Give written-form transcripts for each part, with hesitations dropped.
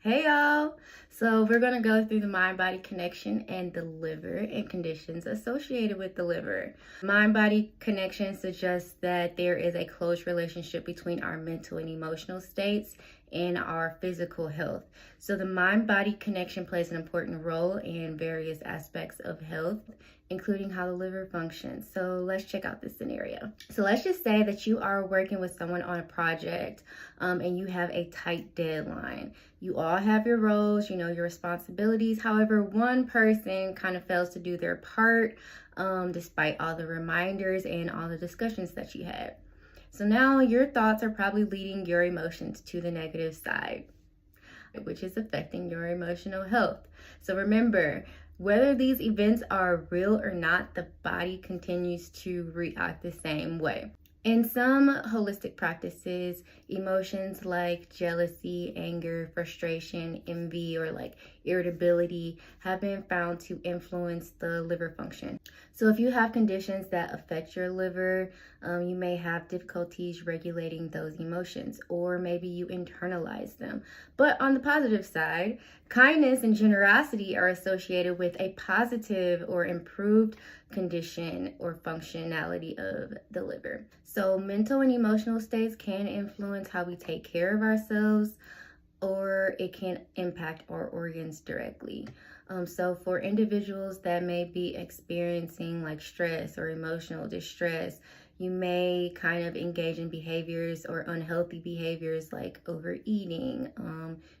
Hey y'all! So we're going to go through the mind-body connection and the liver and conditions associated with the liver. Mind-body connection suggests that there is a close relationship between our mental and emotional states and our physical health. So the mind-body connection plays an important role in various aspects of health, including how the liver functions. So let's check out this scenario. So let's just say that you are working with someone on a project and you have a tight deadline. You all have your roles, your responsibilities. However, one person kind of fails to do their part despite all the reminders and all the discussions that you had. So now your thoughts are probably leading your emotions to the negative side, which is affecting your emotional health. So remember, whether these events are real or not, the body continues to react the same way. In some holistic practices, emotions like jealousy, anger, frustration, envy, or like irritability have been found to influence the liver function. So if you have conditions that affect your liver, you may have difficulties regulating those emotions, or maybe you internalize them. But on the positive side, kindness and generosity are associated with a positive or improved condition or functionality of the liver. So mental and emotional states can influence how we take care of ourselves, or it can impact our organs directly. So for individuals that may be experiencing like stress or emotional distress, you may kind of engage in behaviors or unhealthy behaviors like overeating,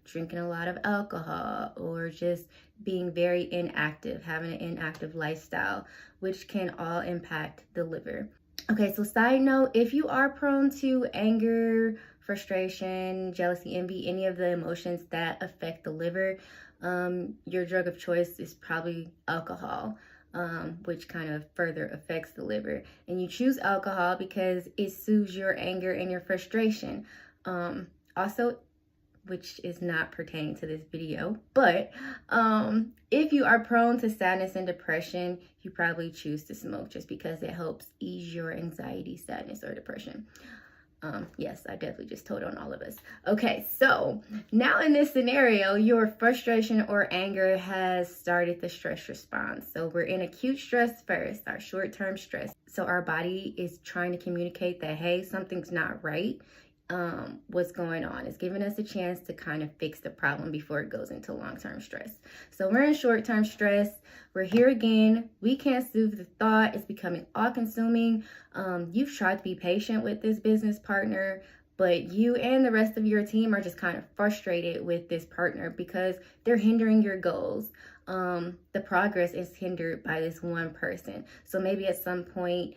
drinking a lot of alcohol, or just being very inactive, having an inactive lifestyle, which can all impact the liver. Okay, so side note, if you are prone to anger, frustration, jealousy, envy, any of the emotions that affect the liver, your drug of choice is probably alcohol, which kind of further affects the liver. And you choose alcohol because it soothes your anger and your frustration. Also, which is not pertaining to this video, but if you are prone to sadness and depression, you probably choose to smoke just because it helps ease your anxiety, sadness, or depression. Yes, I definitely just told on all of us. Okay, so now in this scenario, your frustration or anger has started the stress response. So we're in acute stress first, our short-term stress. So our body is trying to communicate that, hey, something's not right. What's going on. It's giving us a chance to kind of fix the problem before it goes into long-term stress. So we're in short-term stress. We're here again. We can't soothe the thought. It's becoming all-consuming. You've tried to be patient with this business partner, but you and the rest of your team are just kind of frustrated with this partner because they're hindering your goals. The progress is hindered by this one person. So maybe at some point,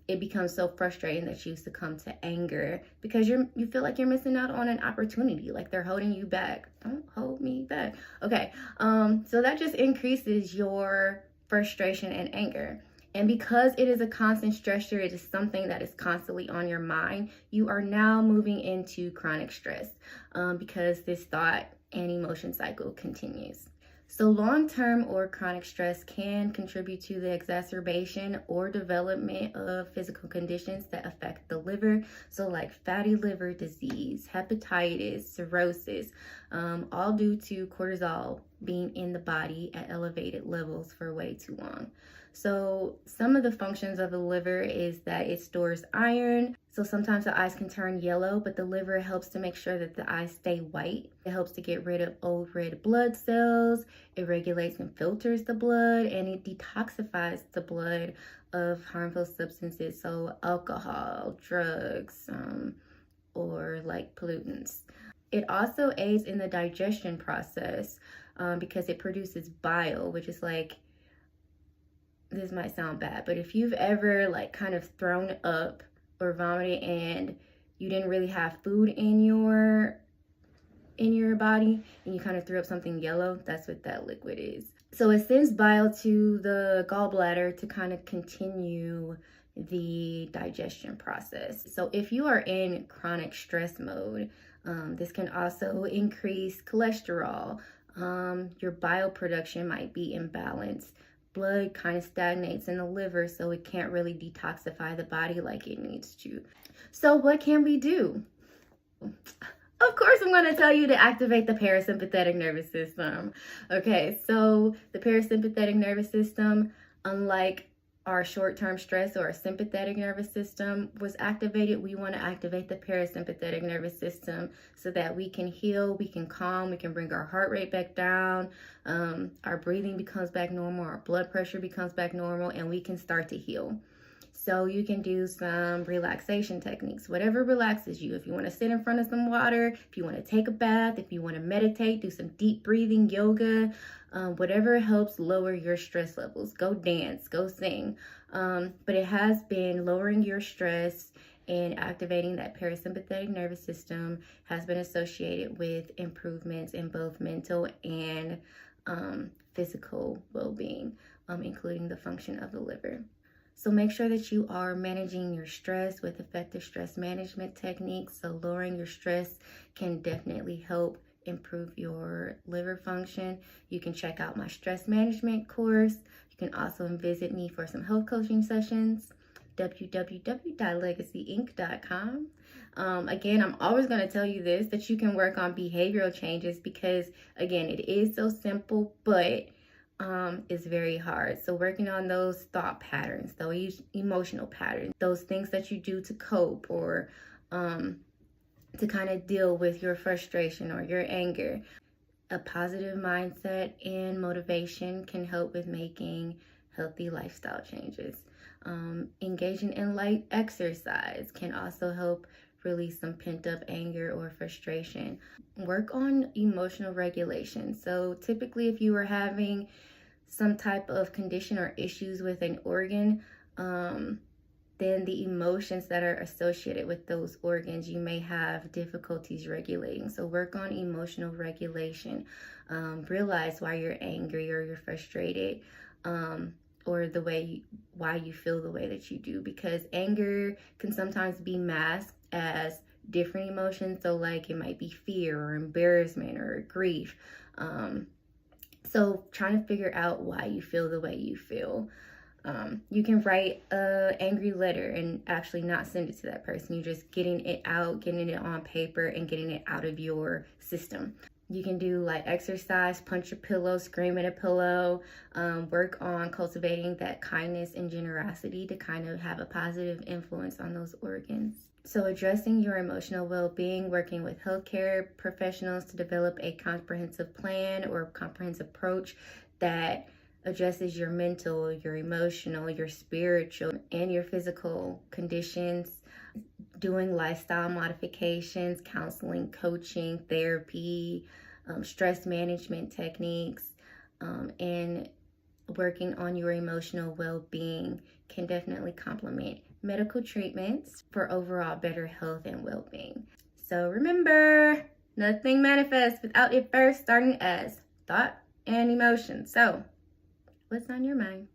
it becomes so frustrating that you succumb to anger because you feel like you're missing out on an opportunity, like they're holding you back. Don't hold me back. Okay, so that just increases your frustration and anger. And because it is a constant stressor, it is something that is constantly on your mind, you are now moving into chronic stress because this thought and emotion cycle continues. So long-term or chronic stress can contribute to the exacerbation or development of physical conditions that affect the liver. So like fatty liver disease, hepatitis, cirrhosis, all due to cortisol being in the body at elevated levels for way too long. So some of the functions of the liver is that it stores iron. So sometimes the eyes can turn yellow, but the liver helps to make sure that the eyes stay white. It helps to get rid of old red blood cells. It regulates and filters the blood, and it detoxifies the blood of harmful substances, so alcohol, drugs, or like pollutants. It also aids in the digestion process because it produces bile, which is like, this might sound bad, but if you've ever like kind of thrown up or vomited and you didn't really have food in your body and you kind of threw up something yellow, that's what that liquid is. So it sends bile to the gallbladder to kind of continue the digestion process. So if you are in chronic stress mode, this can also increase cholesterol. Your bile production might be imbalanced. Blood kind of stagnates in the liver, so it can't really detoxify the body like it needs to. So what can we do? Of course, I'm going to tell you to activate the parasympathetic nervous system. Okay, so the parasympathetic nervous system, unlike our short-term stress or our sympathetic nervous system was activated, we want to activate the parasympathetic nervous system so that we can heal, we can calm, we can bring our heart rate back down, our breathing becomes back normal, our blood pressure becomes back normal, and we can start to heal. So you can do some relaxation techniques, whatever relaxes you. If you want to sit in front of some water, if you want to take a bath, if you want to meditate, do some deep breathing, yoga, whatever helps lower your stress levels. Go dance, go sing. But it has been lowering your stress and activating that parasympathetic nervous system has been associated with improvements in both mental and physical well-being, including the function of the liver. So make sure that you are managing your stress with effective stress management techniques. So lowering your stress can definitely help improve your liver function. You can check out my stress management course. You can also visit me for some health coaching sessions, www.legacyinc.com. Again, I'm always going to tell you this, that you can work on behavioral changes because, again, it is so simple, but is very hard. So working on those thought patterns, those emotional patterns, those things that you do to cope or to kind of deal with your frustration or your anger. A positive mindset and motivation can help with making healthy lifestyle changes. Engaging in light exercise can also help release some pent-up anger or frustration. Work on emotional regulation. So typically if you are having some type of condition or issues with an organ, then the emotions that are associated with those organs, you may have difficulties regulating. So work on emotional regulation. Realize why you're angry or you're frustrated, or why you feel the way that you do, because anger can sometimes be masked as different emotions. So like it might be fear or embarrassment or grief. So trying to figure out why you feel the way you feel. You can write an angry letter and actually not send it to that person. You're just getting it out, getting it on paper and getting it out of your system. You can do like exercise, punch your pillow, scream at a pillow, work on cultivating that kindness and generosity to kind of have a positive influence on those organs. So addressing your emotional well-being, working with healthcare professionals to develop a comprehensive plan or comprehensive approach that addresses your mental, your emotional, your spiritual, and your physical conditions. Doing lifestyle modifications, counseling, coaching, therapy, stress management techniques, and working on your emotional well-being can definitely complement medical treatments for overall better health and well-being. So remember, nothing manifests without it first starting as thought and emotion. So what's on your mind?